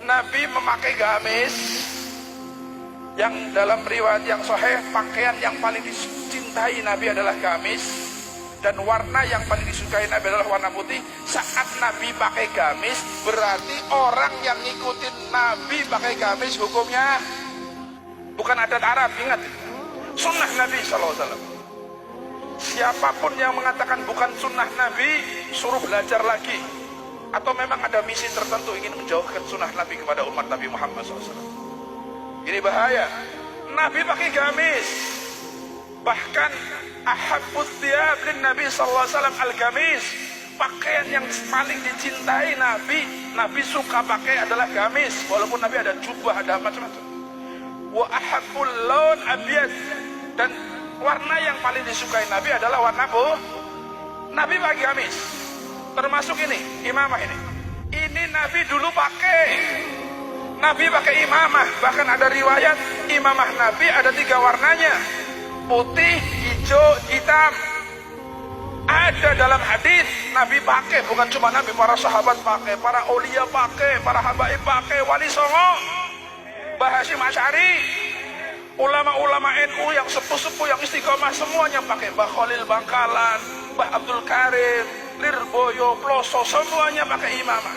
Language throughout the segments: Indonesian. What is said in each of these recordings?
Nabi memakai gamis, yang dalam riwayat yang sahih pakaian yang paling dicintai Nabi adalah gamis, dan warna yang paling disukai Nabi adalah warna putih. Saat Nabi pakai gamis, berarti orang yang ngikutin Nabi pakai gamis hukumnya bukan adat Arab. Ingat, sunnah Nabi SAW. Siapapun yang mengatakan bukan sunnah Nabi, suruh belajar lagi, atau memang ada misi tertentu ingin menjauhkan sunnah Nabi kepada umat Nabi Muhammad SAW. Ini bahaya. Nabi pakai gamis, bahkan ahabbut thiyab lin Nabi sallallahu alaihi wasallam al-gamis. Pakaian yang paling dicintai Nabi suka pakai adalah gamis, walaupun Nabi ada jubah, ada macam-macam. Wa ahabbul laun abyad, dan warna yang paling disukai Nabi adalah warna putih. Nabi pakai gamis. Termasuk ini, imamah ini. Ini Nabi dulu pakai. Nabi pakai imamah, bahkan ada riwayat imamah Nabi ada 3 warnanya, putih, hijau, hitam. Ada dalam hadis Nabi pakai, bukan cuma Nabi, para sahabat pakai, para aulia pakai, para habaib pakai, Wali Songo, Mbah Hasyim Asy'ari, ulama-ulama NU yang sepuh-sepuh yang istiqomah semuanya pakai. Mbah Khalil Bangkalan, Mbah Abdul Karim, Lirboyo, Ploso, semuanya pakai imamah.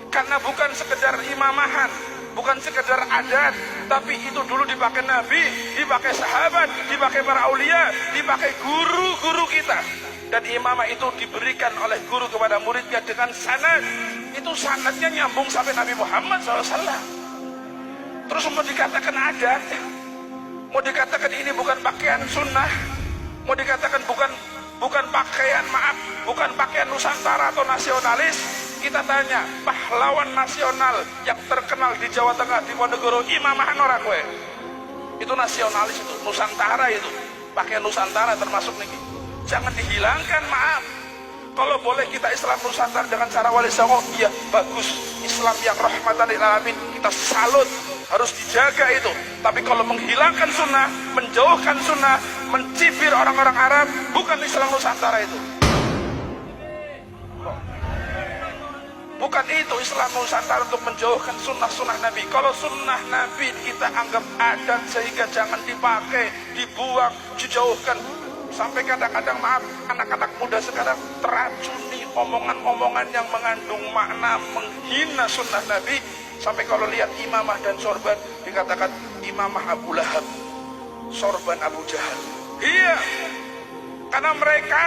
Karena bukan sekedar imamahan, bukan sekedar adat, tapi itu dulu dipakai Nabi, dipakai sahabat, dipakai para aulia, dipakai guru-guru kita. Dan imamah itu diberikan oleh guru kepada muridnya dengan sanad. Itu sanadnya nyambung sampai Nabi Muhammad SAW. Terus mau dikatakan adat, mau dikatakan ini bukan pakaian sunnah, mau dikatakan bukan pakaian, bukan pakaian Nusantara atau nasionalis. Kita tanya, pahlawan nasional yang terkenal di Jawa Tengah, di Ponorogo, imamahan ora kowe? Itu nasionalis, itu Nusantara, itu pakaian Nusantara termasuk nih. Jangan dihilangkan, maaf. Kalau boleh kita Islam Nusantara dengan cara Wali Songo, iya bagus. Islam yang rahmatan lil alamin, kita salut, harus dijaga itu. Tapi kalau menghilangkan sunnah, menjauhkan sunnah, mencibir orang-orang Arab, bukan Islam Nusantara itu. Bukan itu Islam Nusantara, untuk menjauhkan sunnah-sunnah Nabi. Kalau sunnah Nabi kita anggap adat sehingga jangan dipakai, dibuang, dijauhkan. Sampai kadang-kadang, maaf, anak-anak muda sekarang teracuni omongan-omongan yang mengandung makna menghina sunnah Nabi. Sampai kalau lihat imamah dan sorban dikatakan imamah Abu Lahab, sorban Abu Jahal. Iya, karena mereka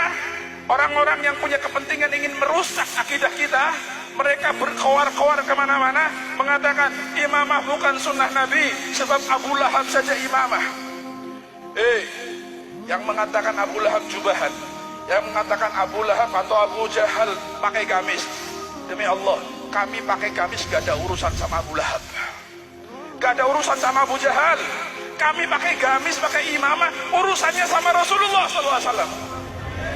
orang-orang yang punya kepentingan ingin merusak akidah kita. Mereka berkoar-koar kemana-mana mengatakan imamah bukan sunnah Nabi, sebab Abu Lahab saja imamah. Yang mengatakan Abu Lahab jubahan, yang mengatakan Abu Lahab atau Abu Jahal pakai gamis, demi Allah kami pakai gamis gak ada urusan sama Abu Lahab, gak ada urusan sama Abu Jahal. Kami pakai gamis, pakai imamah, urusannya sama Rasulullah SAW.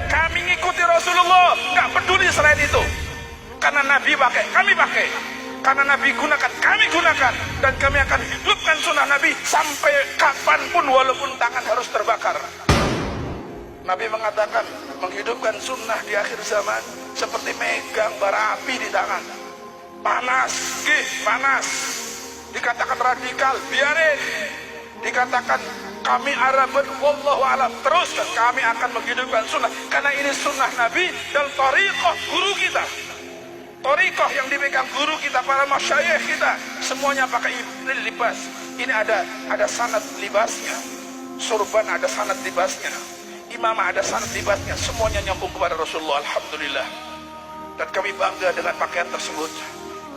Kami ngikuti Rasulullah, gak peduli selain itu. Karena Nabi pakai, kami pakai. Karena Nabi gunakan, kami gunakan. Dan kami akan hidupkan sunnah Nabi sampai kapanpun, walaupun tangan harus terbakar. Nabi mengatakan menghidupkan sunnah di akhir zaman seperti megang bara api di tangan. Panas, panas. Dikatakan radikal, biarin. Dikatakan kami Arabun, wallahu alam, teruskan. Kami akan menghidupkan sunnah, karena ini sunnah Nabi dan thariqah guru kita. Thariqah yang dipegang guru kita, para masyayikh kita, semuanya pakai libas. Ini ada sanad libasnya. Sorban ada sanad libasnya. Imamah ada sanad libasnya. Semuanya nyambung kepada Rasulullah, alhamdulillah. Dan kami bangga dengan pakaian tersebut.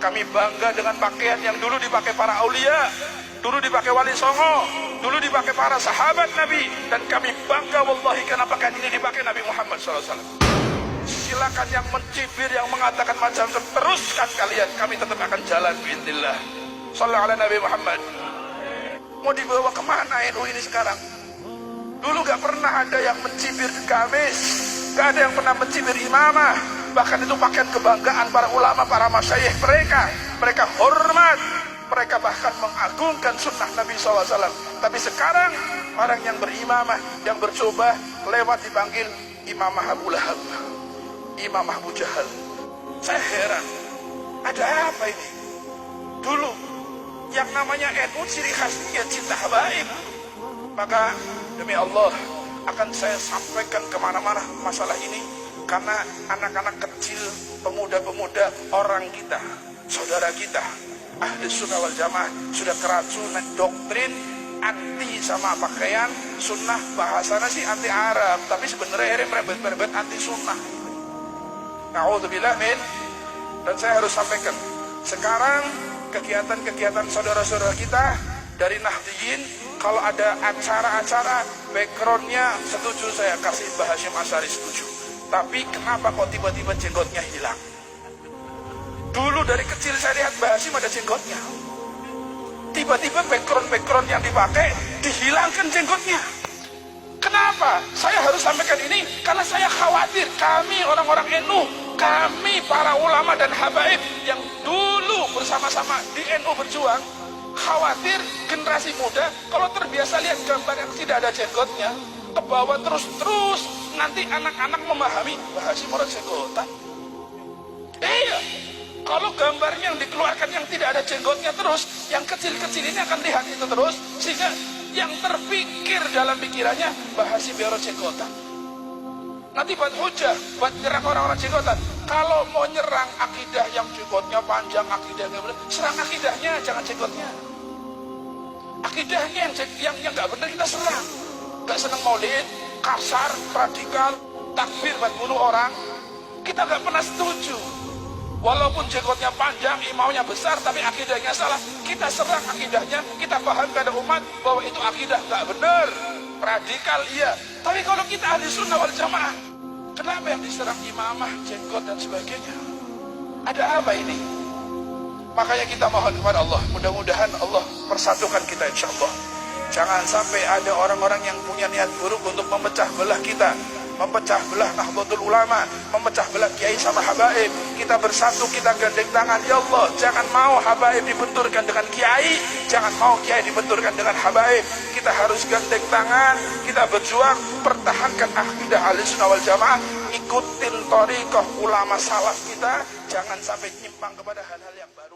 Kami bangga dengan pakaian yang dulu dipakai para aulia, dulu dipakai Wali Songo, dulu dipakai para sahabat Nabi. Dan kami bangga wallahi karena pakaian ini dipakai Nabi Muhammad SAW. Silakan yang mencibir, yang mengatakan macam-macam, teruskan kalian, kami tetap akan jalan bi'idznillah. Shallallahu ala Nabi Muhammad. Mau dibawa kemana NU ini sekarang? Dulu gak pernah ada yang mencibir gamis, gak ada yang pernah mencibir imamah. Bahkan itu pakaian kebanggaan para ulama, para masyayikh mereka. Mereka hormat, mereka bahkan mengagungkan sunnah Nabi SAW. Tapi sekarang orang yang berimamah, yang bercoba lewat dipanggil imamah Abu Lahab, imamah Abu Jahal. Saya heran, ada apa ini? dulu. Yang namanya NU ciri khasnya cinta habaib. Maka demi Allah akan saya sampaikan kemana-mana masalah ini, karena anak-anak kecil, pemuda-pemuda, orang kita, saudara kita, ahli sunnah wal jamaah sudah keracunan doktrin anti sama pakaian sunnah. Bahasanya sih anti Arab, tapi sebenarnya merebet anti sunnah. Na'udzubillah min. Dan saya harus sampaikan, sekarang kegiatan-kegiatan saudara-saudara kita dari Nahdliyin, kalau ada acara-acara backgroundnya setuju, saya kasih Mbah Hasyim Asy'ari setuju. Tapi kenapa kok tiba-tiba jenggotnya hilang? Dulu dari kecil saya lihat Mbah Hasyim ada jenggotnya. Tiba-tiba background yang dipakai dihilangkan jenggotnya. Kenapa? Saya harus sampaikan ini karena saya khawatir kami orang-orang NU, kami para ulama dan habaib yang dulu bersama-sama di NU berjuang, khawatir generasi muda kalau terbiasa lihat gambar yang tidak ada jenggotnya, ke bawah terus nanti anak-anak memahami Mbah Hasyim orang jenggotan. Iya, kalau gambarnya yang dikeluarkan yang tidak ada jenggotnya terus, yang kecil-kecil ini akan lihat itu terus, sehingga yang terpikir dalam pikirannya Mbah Hasyim orang jenggotan. Nanti buat hujah, buat nyerang orang-orang jenggotan. Kalau mau nyerang akidah yang jenggotnya panjang, akidahnya benar, serang akidahnya, jangan jenggotnya. Akidahnya yang nggak benar kita serang. Nggak senang maulid, kasar, radikal, takbir buat bunuh orang, kita nggak pernah setuju. Walaupun jenggotnya panjang, imamnya besar, tapi akidahnya salah, kita serang akidahnya, kita paham pada umat bahwa itu akidah nggak benar, radikal iya. Tapi kalau kita ahli sunnah wal jamaah, kenapa yang diserang imamah, jenggot dan sebagainya? Ada apa ini? Makanya kita mohon kepada Allah, mudah-mudahan Allah persatukan kita insya Allah. Jangan sampai ada orang-orang yang punya niat buruk untuk memecah belah kita, memecah belah Nahdlatul Ulama, memecah belah kiai sama habaib. Kita bersatu, kita gandeng tangan. Ya Allah, jangan mau habaib dibenturkan dengan kiai, jangan mau kiai dibenturkan dengan habaib. Kita harus gandeng tangan, kita berjuang, pertahankan akidah Ahlussunnah wal Jamaah, ikutin thariqah ulama salaf kita, jangan sampai nyimpang kepada hal-hal yang baru.